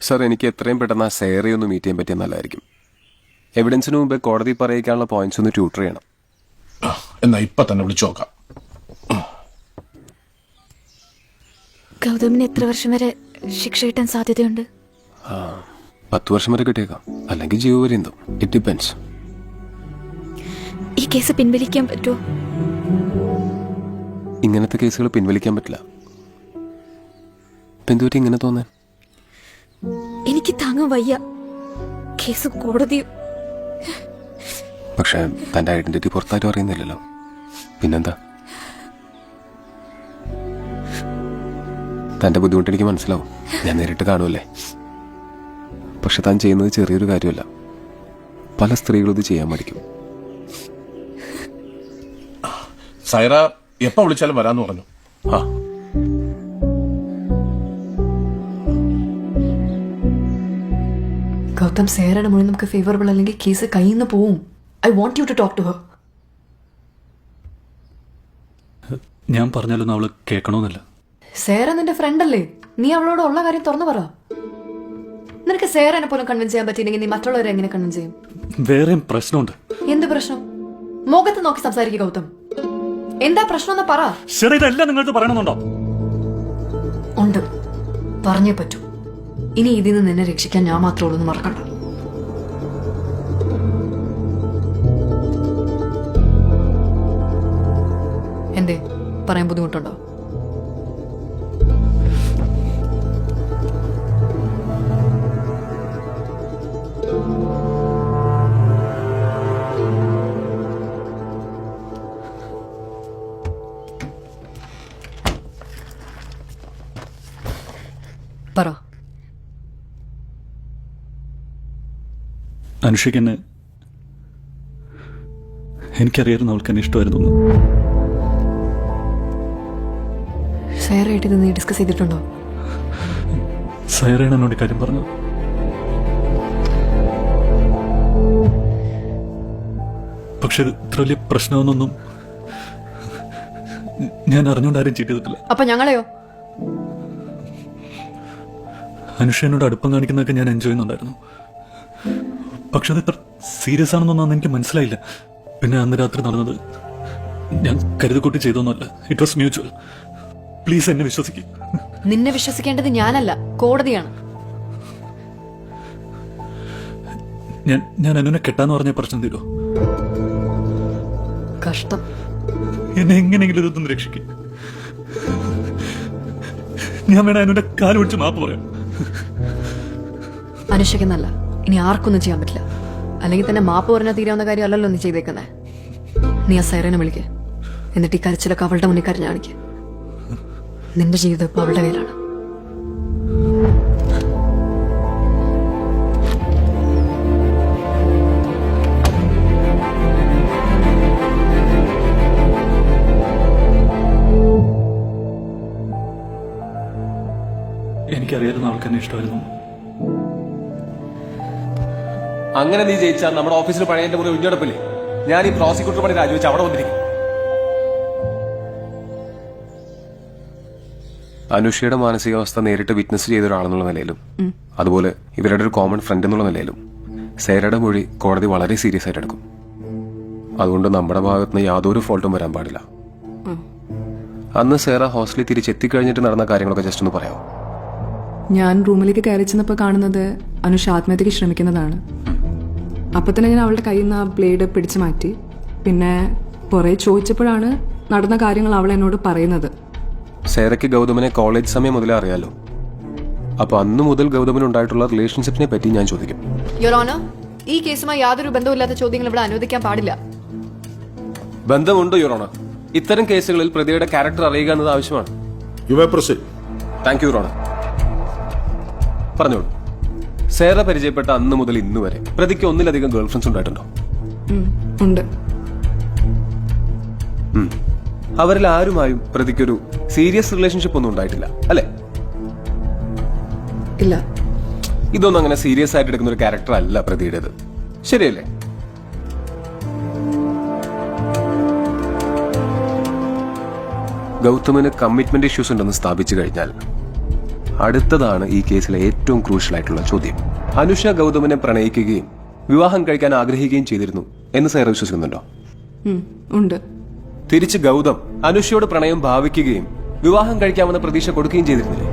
Sir, എനിക്ക് എത്രയും പെട്ടെന്ന് ആ സേറയെ ഒന്ന് മീറ്റ് ചെയ്യാൻ പറ്റിയാൽ നല്ലതായിരിക്കും. എവിഡൻസിന് മുമ്പേ കോടതി പറയിക്കാനുള്ള പോയിന്റ്സ് ഒന്ന് ട്യൂട്ടർ ചെയ്യണം. എന്നാ ഇപ്പൊ തന്നെ വിളിച്ചു നോക്കാം. ഗൗതമിന് എത്ര വർഷം വരെ ശിക്ഷ കിട്ടാൻ സാധ്യതയുണ്ട്? 10 വർഷം വരെ കിട്ടിയേക്കാം, അല്ലെങ്കിൽ ജീവപര്യന്തം. It depends. ഈ കേസ് പിൻവലിക്കാൻ പറ്റുമോ? ഇങ്ങനത്തെ കേസുകൾ പിൻവലിക്കാൻ പറ്റില്ല. എന്തുപറ്റി ഇങ്ങനെ തോന്നാൻ? എനിക്ക് താങ്ങാൻ വയ്യ. കേസ് കോടതിയും. പക്ഷെ തന്റെ ഐഡന്റിറ്റി പുറത്തായിട്ട് അറിയുന്നില്ലല്ലോ. പിന്നെന്താ? തന്റെ ബുദ്ധിമുട്ട് എനിക്ക് മനസ്സിലാവും. ഞാൻ നേരിട്ട് കാണുമല്ലേ. പക്ഷെ താൻ ചെയ്യുന്നത് ചെറിയൊരു കാര്യമല്ല. പല സ്ത്രീകളും ഇത് ചെയ്യാൻ മടിക്കും. സൈറ എപ്പോ വിളിച്ചാലും വരാന്ന് പറഞ്ഞു. ഗൗതം, സേറയുടെ മൊഴി നമുക്ക് ഫേവറബിൾ അല്ലെങ്കിൽ കേസ് കയ്യിൽ നിന്ന് പോവും. I want you to talk to her. ഞാൻ പറഞ്ഞാലൊന്നും അവള് കേൾക്കണമെന്നില്ല. സേറ നിന്റെ ഫ്രണ്ട് അല്ലേ? നീ അവളോട് ഉള്ള കാര്യം തുറന്നു പറ. നിനക്ക് സേറനെ പോലും കൺവിൻസ് ചെയ്യാൻ പറ്റിയില്ലെങ്കിൽ നീ മറ്റുള്ളവരെ എങ്ങനെ കൺവിൻസ് ചെയ്യും? വേറെയും പ്രശ്നമുണ്ട്. എന്ത് പ്രശ്നം? മുഖത്ത് നോക്കി സംസാരിക്കുക ഗൗതം. എന്താ പ്രശ്നം എന്ന് പറ. ശരി, ഇതെല്ലാം നിങ്ങൾക്ക് പറയണമെന്നുണ്ടോ? ഉണ്ട്, പറഞ്ഞേ പറ്റൂ. ഇനി ഇതിൽ നിന്ന് നിന്നെ രക്ഷിക്കാൻ ഞാൻ മാത്രമേ ഉള്ളൂ എന്ന് മറക്കണ്ട. എന്തേ, പറയാൻ ബുദ്ധിമുട്ടുണ്ടോ? പറ. അനുഷയ്ക്ക് എന്നെ എനിക്കറിയായിരുന്നു അവൾക്ക് എന്നെ ഇഷ്ടമായിരുന്നു. സേറയായിട്ട് ഇത് നീ ഡിസ്കസ് ചെയ്തിട്ടുണ്ടോ? സൈറയാണ് എന്നോട് കാര്യം പറഞ്ഞത്. പക്ഷെ ഇത് ഇത്ര വലിയ പ്രശ്നമൊന്നും ഞാൻ അറിഞ്ഞുകൊണ്ട് ആരും ചീറ്റ് ചെയ്തിട്ടില്ല. അപ്പൊ ഞങ്ങളെയോ? അനുഷ എന്നോട് അടുപ്പം കാണിക്കുന്നതൊക്കെ ഞാൻ എൻജോയ് ചെയ്യുന്നുണ്ടായിരുന്നു. പക്ഷെ അത് ഇത്ര സീരിയസ് ആണെന്നൊന്നും എനിക്ക് മനസ്സിലായില്ല. പിന്നെ അന്ന് രാത്രി നടന്നത് ഞാൻ കരുതിക്കൂട്ടി ചെയ്തൊന്നുമല്ല. It was mutual. പ്ലീസ് എന്നെ വിശ്വസിക്കും. നിന്നെ വിശ്വസിക്കേണ്ടത് ഞാനല്ല, കോടതിയാണ്. ഞാൻ അനുവിനെ കെട്ടാന്ന് പറഞ്ഞ പ്രശ്നം തീരോ? കഷ്ടം. എന്നെ എങ്ങനെയെങ്കിലും ഇതൊന്നും രക്ഷിക്കും. ഞാൻ വേണം അനുവിന്റെ കാല് പിടിച്ച് മാപ്പ് പറയാം. അനുഷയ്ക്കെന്നല്ല, ഇനി ആർക്കൊന്നും ചെയ്യാൻ പറ്റില്ല. അല്ലെങ്കിൽ തന്നെ മാപ്പ് പറഞ്ഞാൽ തീരാവുന്ന കാര്യം അല്ലല്ലോ നീ ചെയ്തേക്കുന്നേ. നീ ആ സൈറനെ വിളിക്കേ, എന്നിട്ട് ഈ കരച്ചിലൊക്കെ അവളുടെ മുന്നിൽ കരഞ്ഞു കാണിക്കേ. നിന്റെ ജീവിതം ഇപ്പൊ അവളുടെ കയ്യിലാണ്. എനിക്കറിയായിരുന്നു അവൾക്ക് എന്നെ ഇഷ്ടമായിരുന്നു. അങ്ങനെ നീ ജയിച്ചാൽ നമ്മുടെ ഓഫീസിൽ പഴയ മുറി ഒഴിഞ്ഞെടുപ്പില്ലേ, ഞാൻ ഈ പ്രോസിക്യൂട്ടർ പണി രാജിവെച്ച് അവിടെ വന്നിരിക്കും. അനുഷയുടെ മാനസികാവസ്ഥ നേരിട്ട് വിറ്റ്നസ് ചെയ്ത ഒരാളെന്നുള്ള നിലയിലും അതുപോലെ ഇവരുടെ ഒരു കോമൺ ഫ്രണ്ട് എന്നുള്ള നിലയിലും സേറയുടെ മൊഴി കോടതി വളരെ സീരിയസ് ആയിട്ട് എടുക്കും. അതുകൊണ്ട് നമ്മുടെ ഭാഗത്ത് നിന്ന് യാതൊരു ഫോൾട്ടും വരാൻ പാടില്ല. അന്ന് സേറ ഹോസ്റ്റലിൽ തിരിച്ചെത്തിക്കഴിഞ്ഞിട്ട് നടന്ന കാര്യങ്ങളൊക്കെ ജസ്റ്റ് ഒന്ന് പറയാമോ? ഞാൻ റൂമിലേക്ക് കയറി ചെന്നപ്പോൾ കാണുന്നത് അനുഷ ആത്മഹത്യക്ക് ശ്രമിക്കുന്നതാണ്. അപ്പം തന്നെ ഞാൻ അവളുടെ കയ്യിൽ നിന്ന് ആ ബ്ലേഡ് പിടിച്ചു മാറ്റി. പിന്നെ കുറേ ചോദിച്ചപ്പോഴാണ് നടന്ന കാര്യങ്ങൾ അവൾ എന്നോട് പറയുന്നത്. സേറയ്ക്ക് ഗൗതമിനെ കോളേജ് സമയം മുതലേ അറിയാലോ. അപ്പൊ അന്ന് മുതൽ ഗൗതമിനുണ്ടായിട്ടുള്ള റിലേഷൻഷിപ്പിനെ പറ്റി ഞാൻ ചോദിക്കും. യുവർ ഓണർ, ഈ കേസുമായി യാതൊരു ബന്ധവുമില്ലാത്ത ചോദ്യങ്ങൾ ഇവിടെ അനുവദിക്കാൻ പാടില്ല. ബന്ധമുണ്ടോ യുവർ ഓണർ? ഇത്തരം കേസുകളിൽ പ്രതിയുടെ ക്യാരക്ടർ അറിയുക എന്നത് ആവശ്യമാണ്. Thank you your honour. പറഞ്ഞോളൂ. സേറ പരിചയപ്പെട്ട അന്ന് മുതൽ ഇന്ന് വരെ പ്രതിക്ക് ഒന്നിലധികം ഗേൾ ഫ്രണ്ട്സ് ഉണ്ടായിട്ടുണ്ടോ? ഉണ്ട്. അവരിൽ ആരുമായും പ്രതിക്കൊരു സീരിയസ് റിലേഷൻഷിപ്പ് ഒന്നും ഉണ്ടായിട്ടില്ല അല്ലെ? ഇല്ല. ഇതൊന്നും അങ്ങനെ സീരിയസ് ആയിട്ട് എടുക്കുന്ന ഒരു ക്യാരക്ടർ അല്ല പ്രതിയുടേത്, ശരിയല്ലേ? ഗൗതമിന് കമ്മിറ്റ്മെന്റ് ഇഷ്യൂസ് ഉണ്ടെന്ന് സ്ഥാപിച്ചു കഴിഞ്ഞാൽ അടുത്തതാണ് ഈ കേസിലെ ഏറ്റവും ക്രൂഷ്യൽ ആയിട്ടുള്ള ചോദ്യം. അനുഷ ഗൗതമിനെ പ്രണയിക്കുകയും വിവാഹം കഴിക്കാൻ ആഗ്രഹിക്കുകയും ചെയ്തിരുന്നു എന്ന് സൈറ വിശ്വസിക്കുന്നുണ്ടോ? ഉണ്ട്. തിരിച്ച് ഗൗതം അനുഷയോട് പ്രണയം ഭാവിക്കുകയും വിവാഹം കഴിക്കാമെന്ന പ്രതീക്ഷ കൊടുക്കുകയും ചെയ്തിരുന്നില്ലേ?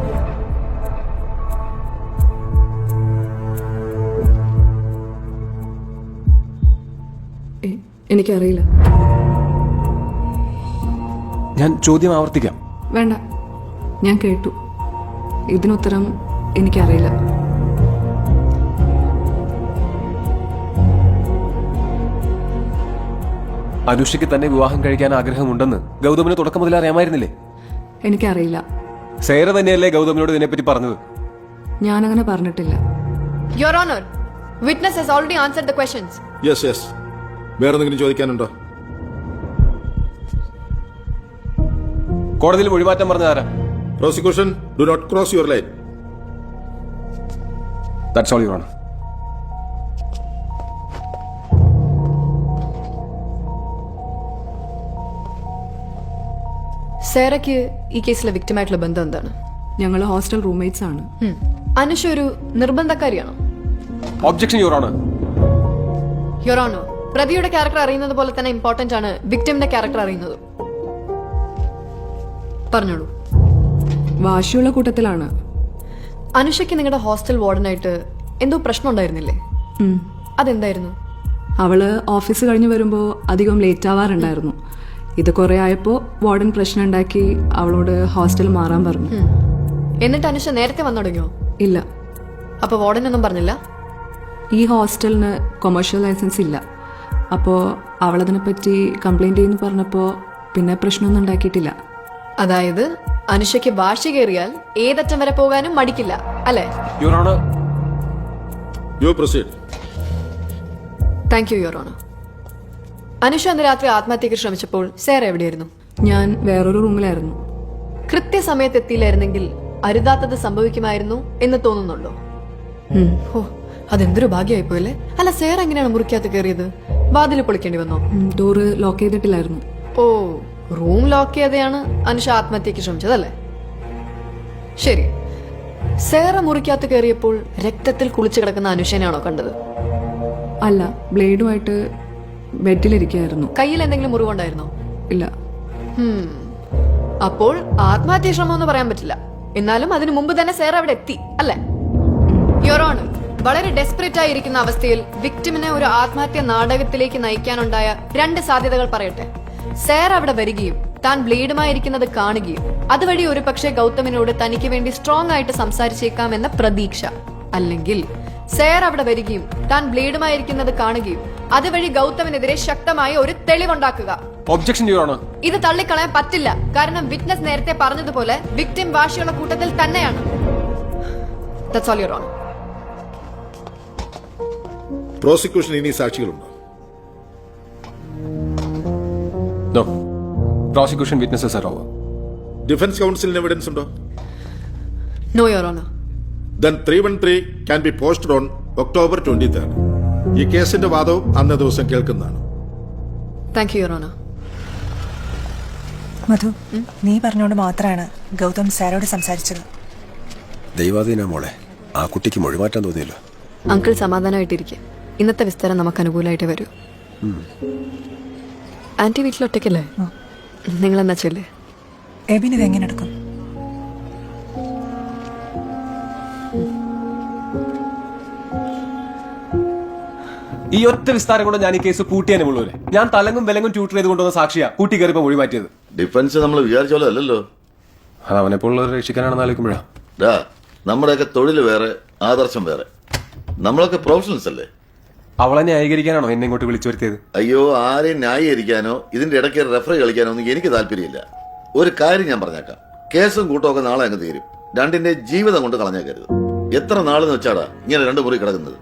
എനിക്കറിയില്ല. ഞാൻ ചോദ്യം ആവർത്തിക്കാം. വേണ്ട, ഞാൻ കേട്ടു. ഇതിനുത്തരം എനിക്കറിയില്ല. അനുഷയ്ക്ക് തന്നെ വിവാഹം കഴിക്കാൻ ആഗ്രഹമുണ്ടെന്ന് ഗൗതമിന് തുടക്കം മുതൽ അറിയാമായിരുന്നില്ലേ? എനിക്കറിയില്ല. സൈറ തന്നെയല്ലേ ഗൗതമിനോട് ഇതിനെപ്പറ്റി പറഞ്ഞത്? ഞാനങ്ങനെ പറഞ്ഞിട്ടില്ല. Your Honor, witness has already answered the questions. Yes. വേറെ എന്തെങ്കിലും ചോദിക്കാനുണ്ടോ? കോടതിയിൽ മൊഴിമാറ്റം പറഞ്ഞ ആരാ? Prosecution, do not cross your line. That's all your honour. സേറയ്ക്ക് ഈ കേസിലെ വിക്ടിമായിട്ടുള്ള ബന്ധം എന്താണ്? ഞങ്ങൾ ഹോസ്റ്റൽ റൂംമേറ്റ്സ് ആണ്. അനുഷ ഒരു നിർബന്ധക്കാരിയാണോ? Objection your honour. Your honour, പ്രതിയുടെ ക്യാരക്ടർ അറിയുന്നത് പോലെ തന്നെ ഇമ്പോർട്ടന്റ് ആണ് വിക്ടിമിന്റെ ക്യാരക്ടർ അറിയുന്നത്. പറഞ്ഞോളൂ. വാശിയുള്ള കൂട്ടത്തിലാണ്. അനുഷയ്ക്ക് നിങ്ങളുടെ ഹോസ്റ്റൽ വാർഡനായിട്ട് എന്തോ പ്രശ്നം ഉണ്ടായിരുന്നില്ലേ? അതെന്തായിരുന്നു? അവള് ഓഫീസ് കഴിഞ്ഞ് വരുമ്പോൾ അധികം ലേറ്റ് ആവാറുണ്ടായിരുന്നു. ഇത് കുറെ ആയപ്പോൾ വാർഡൻ പ്രശ്നം ഉണ്ടാക്കി അവളോട് ഹോസ്റ്റൽ മാറാൻ പറഞ്ഞു. എന്നിട്ട് അനുഷ നേരത്തെ വന്നു തുടങ്ങിയോ? ഇല്ല. അപ്പൊ വാർഡനൊന്നും പറഞ്ഞില്ല? ഈ ഹോസ്റ്റലിന് കൊമേഴ്ഷ്യൽ ലൈസൻസ് ഇല്ല. അപ്പോൾ അവളതിനെപ്പറ്റി കംപ്ലൈന്റ് ചെയ്യുന്നു പറഞ്ഞപ്പോൾ പിന്നെ പ്രശ്നമൊന്നും ഉണ്ടാക്കിയിട്ടില്ല. അതായത് അനുഷയ്ക്ക് വാശി കയറിയാൽ ഏതറ്റം വരെ പോകാനും മടിക്കില്ല അല്ലേ? Your honour. You proceed. Thank you your honour. Anusha അന്ന് രാത്രി ആത്മഹത്യക്ക് ശ്രമിച്ചപ്പോൾ സേറ എവിടെയായിരുന്നു? ഞാൻ വേറൊരു റൂമിലായിരുന്നു. കൃത്യസമയത്ത് എത്തിയില്ലായിരുന്നെങ്കിൽ അരുതാത്തത് സംഭവിക്കുമായിരുന്നു എന്ന് തോന്നുന്നുണ്ടോ? ഓ, അതെന്തൊരു ഭാഗ്യമായിപ്പോയല്ലേ. അല്ല, സേറ എങ്ങനെയാണ് മുറിക്കകത്ത് കയറിയത്? വാതിൽ പൊളിക്കേണ്ടി വന്നോ? ഡോറ് ലോക്ക് ചെയ്തിട്ടില്ലായിരുന്നു. ഓ, റൂം ലോക്ക് ചെയ്തെയാണ് അനുഷ ആത്മഹത്യക്ക് ശ്രമിച്ചതല്ലേ? ശരി. സേറ മുറിക്കകത്ത് കയറിയപ്പോൾ രക്തത്തിൽ കുളിച്ചു കിടക്കുന്ന അനുഷനെയാണോ കണ്ടത്? അല്ല, ബ്ലേഡുമായിട്ട് ബെഡിലിരിക്കുകയായിരുന്നു. കയ്യിൽ എന്തെങ്കിലും മുറിവുണ്ടായിരുന്നോ? ഇല്ല. അപ്പോൾ ആത്മഹത്യ ശ്രമം എന്ന് പറയാൻ പറ്റില്ല. എന്നാലും അതിനു മുമ്പ് തന്നെ സേറ അവിടെ എത്തി അല്ലേ? യുവർ ഓണർ, വളരെ ഡെസ്പറേറ്റ് ആയിരിക്കുന്ന അവസ്ഥയിൽ വിക്ടിമിനെ ഒരു ആത്മഹത്യ നാടകത്തിലേക്ക് നയിക്കാനുണ്ടായ 2 സാധ്യതകൾ പറയട്ടെ. സേറ അവിടെ വരികയും താൻ ബ്ലേഡുമായിരിക്കുന്നത് കാണുകയും അതുവഴി ഒരു പക്ഷേ ഗൗതമിനോട് തനിക്ക് വേണ്ടി സ്ട്രോങ് ആയിട്ട് സംസാരിച്ചേക്കാം എന്ന പ്രതീക്ഷ. അല്ലെങ്കിൽ സേറ അവിടെ വരികയും താൻ ബ്ലേഡുമായിരിക്കുന്നത് കാണുകയും അതുവഴി ഗൗതമിനെതിരെ ശക്തമായ ഒരു തെളിവുണ്ടാക്കുക. Objection your owner. ഇത് തള്ളിക്കളയാൻ പറ്റില്ല. കാരണം വിറ്റ്നസ് നേരത്തെ പറഞ്ഞതുപോലെ വിക്ടിം വാശിയുള്ള കൂട്ടത്തിൽ തന്നെയാണ്. That's all, Your Honor. Prosecution ഇനി സാക്ഷികളുണ്ടോ? No. Prosecution witnesses are over. Defence കൗൺസിലിന് എവിഡൻസ് ഉണ്ടോ? No, Your Honor. Then 313 can be posted on October 23. ഈ കേസിന്റെ വാദവും അന്നേ ദിവസം കേൾക്കുന്നതാണ്. Thank you, Your Honor. മധു, നീ പറഞ്ഞോണ്ട് മാത്രമാണ് ഗൗതം സാരോട് സംസാരിച്ചത്. ദൈവാധീന മോളെ, ആ കുട്ടിക്ക് മൊഴിമാറ്റാൻ തോന്നിയല്ലോ. അങ്കിൾ സമാധാനമായിട്ടിരിക്കെ. ഇന്നത്തെ വിസ്താരം നമുക്ക് അനുകൂലമായിട്ട് വരൂ. ആന്റി വീട്ടിൽ ഒറ്റയ്ക്കല്ലേ? നിങ്ങൾ എന്നാ ചെല്ലേ? എബിൻ ഇത് എങ്ങനെ എടുക്കും? ഈ ഒറ്റ വിസ്താരം കൊണ്ട് ഞാൻ ഈ കേസ് പൂട്ടിയാനും ഉള്ളൂരെ. ഞാൻ തലങ്ങും വിലങ്ങും ട്യൂട്ടർ ചെയ്ത് കൊണ്ടുവന്ന സാക്ഷിയാ കൂട്ടി കയറിയപ്പോ മൊഴി മാറ്റിയത്. ഡിഫൻസ് നമ്മൾ വിചാരിച്ചോലോ അല്ലല്ലോ. അത് അവനെപ്പോലുള്ളവരെ രക്ഷിക്കാനാണെന്ന് ആലോചിക്കുമ്പോഴാ. നമ്മുടെയൊക്കെ തൊഴിൽ വേറെ, ആദർശം വേറെ. നമ്മളൊക്കെ പ്രൊഫഷണൽസ് അല്ലേ. അവളെ ന്യായീകരിക്കാനാണോ എന്നെ ഇങ്ങോട്ട് വിളിച്ചു വരുത്തിയത്? അയ്യോ, ആരെയും ന്യായീകരിക്കാനോ ഇതിന്റെ ഇടയ്ക്ക് റെഫറി കളിക്കാനോ ഒന്നും എനിക്ക് താല്പര്യമില്ല. ഒരു കാര്യം ഞാൻ പറഞ്ഞേക്കാം, കേസും കൂട്ടമൊക്കെ നാളെ അങ്ങ് തീരും. രണ്ടിന്റെ ജീവിതം കൊണ്ട് കളഞ്ഞേക്കരുത്. എത്ര നാളെന്ന് വെച്ചാടാ ഇങ്ങനെ 2 മുറി കിടക്കുന്നത്?